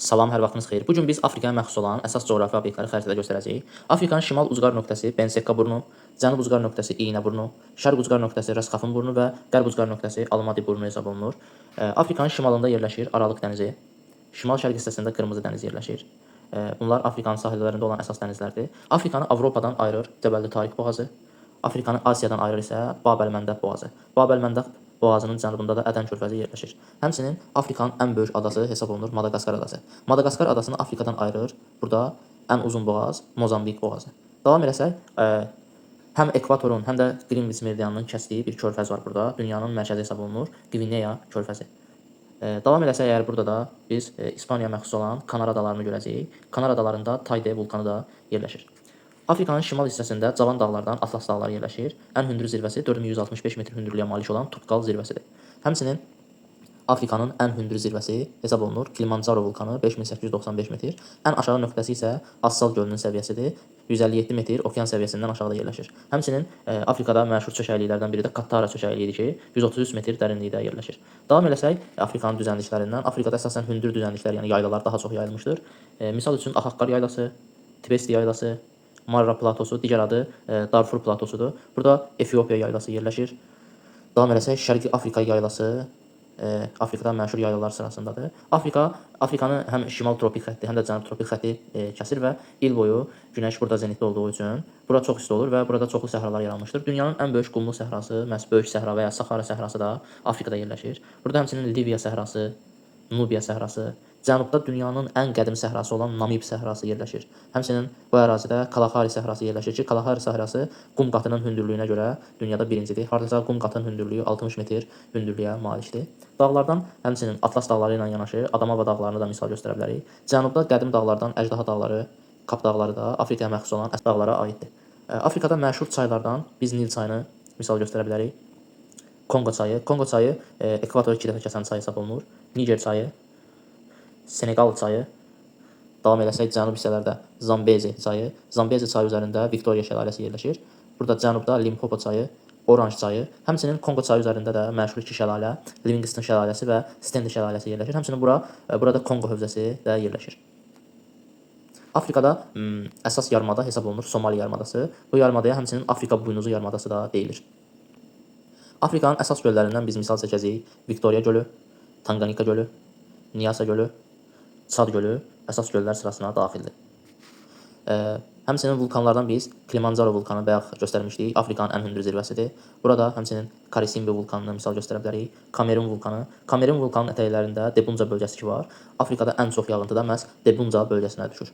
Salam, hər vaxtınız xeyir. Bu gün biz Afrikaya məxsus olan əsas coğrafi obyektləri xəritədə göstərəcəyik. Afrikanın şimal ucqar nöqtəsi Pensekka burnu, cənub ucqar nöqtəsi İynə burnu, şərq ucqar nöqtəsi Rəsxafın burnu və qərb ucqar nöqtəsi Almadi burnu hesab olunur. Afrikanın şimalında yerləşir Aralıq dənizi, şimal-şərq hissəsində Qırmızı dəniz yerləşir. Bunlar Afrikanın sahillərində olan əsas dənizlərdir. Afrikanı Avropadan ayırır Cəbəlli Tariq boğazı, Afrikanı Asiyadan ayırır isə Bab-əl-Məndəb boğazı. Bab-əl-Məndəb boğazının cənubunda da Ədən körfəzi yerləşir. Həmçinin Afrikanın ən böyük adası hesab olunur Madaqaskar adası. Madaqaskar adasını Afrikadan ayırır. Burada ən uzun boğaz Mozambik boğazı. Davam eləsək, həm ekvatorun, həm də Qrinviç meridianının kəsdiyi bir körfəz var burada. Dünyanın mərkəzi hesab olunur Qvineya körfəzi. Davam eləsək, əgər burada da biz İspaniyaya məxsus olan Kanar adalarını görəcəyik. Kanar adalarında Tayde vulkanı da yerləşir. Afrikanın şimal hissəsində Cavan dağlardan Atlas dağları yerləşir. Ən hündür zirvəsi 4165 metr hündürlüyə malik olan Tutkal zirvəsidir. Həmçinin Afrikanın ən hündür zirvəsi hesab olunur Kilimanjaro vulkanı 5895 metr. Ən aşağı nöqtəsi isə Assal gölünün səviyyəsidir. 157 metr okean səviyyəsindən aşağıda yerləşir. Həmçinin Afrikada məşhur çökəkliklərdən biri də Kattara çökəkliyidir ki, 133 metr dərinlikdə yerləşir. Davam eləsək, Afrikanın düzənliklərindən, Afrikada əsasən hündür düzənliklər, yəni yaylalar daha çox yayılmışdır. Misal üçün Axaqqar yaylası, Tibesti yaylası, Marra platosu, digər adı Darfur platosudur. Burada Efiopiya yaylası yerləşir. Davam eləsək, Şərqi Afrika yaylası Afrikada məşhur yaylalar sırasındadır. Afrikanı həm şimal tropik xətti, həm də cənub tropik xətti kəsir və il boyu günəş burada zenitdə olduğu üçün bura çox isti olur və burada çoxlu səhralar yaranmışdır. Dünyanın ən böyük qumlu səhrası, məhz Böyük səhra və ya Saxara səhrası da Afrikada yerləşir. Burada həmçinin Liviya səhrası, Nubiya səhrası, cənubda dünyanın ən qədim səhrası olan Namib səhrası yerləşir. Həmçinin bu ərazidə Kalahari səhrası yerləşir ki, Kalahari səhrası qum qatının hündürlüyünə görə dünyada birincidir. Hardasa qum qatının hündürlüyü 60 metr hündürlüyə malikdir. Dağlardan həmçinin Atlas dağları ilə yanaşı Adamava dağlarını da misal göstərə bilərik. Cənubda qədim dağlardan Əjdaha dağları, Kap dağları da Afrikaya məxsus olan dağlara aiddir. Afrikada məşhur çaylardan biz Nil çayını misal göstərə bilərik. Kongo çayı. Kongo çayı ekvatoru 2 dəfə kəsən çay hesab olunur. Niger çayı, Senegal çayı. Davam eləsək, cənub hissələrdə Zambezi çayı. Zambezi çayı üzərində Victoria şəlaləsi yerləşir. Burada cənubda Limpopo çayı, Orange çayı. Həmçinin Kongo çayı üzərində də məşhur iki şəlalə, Livingston şəlaləsi və Stendi şəlaləsi yerləşir. Həmçinin burada Kongo hövzəsi də yerləşir. Afrikada əsas yarımada hesab olunur Somali yarımadası. Bu yarımadaya həmçinin Afrika buynuzu yarımadası da deyilir. Afrikanın əsas göllərindən biz misal çəkəcəyik Victoria gölü, Tanganyika gölü, Niassa gölü, Çad gölü əsas göllər sırasına daxildir. Həmçinin vulkanlardan biz Kilimanjaro vulkanı bayaq göstərmişdik. Afrikanın ən hündür zirvəsidir. Burada həmçinin Karisimbi vulkanını misal göstərə bilərik. Kamerun vulkanı. Kamerun vulkanının ətəklərində Debunja bölgəsi var. Afrikada ən çox yağıntı da məhz Debunja bölgəsinə düşür.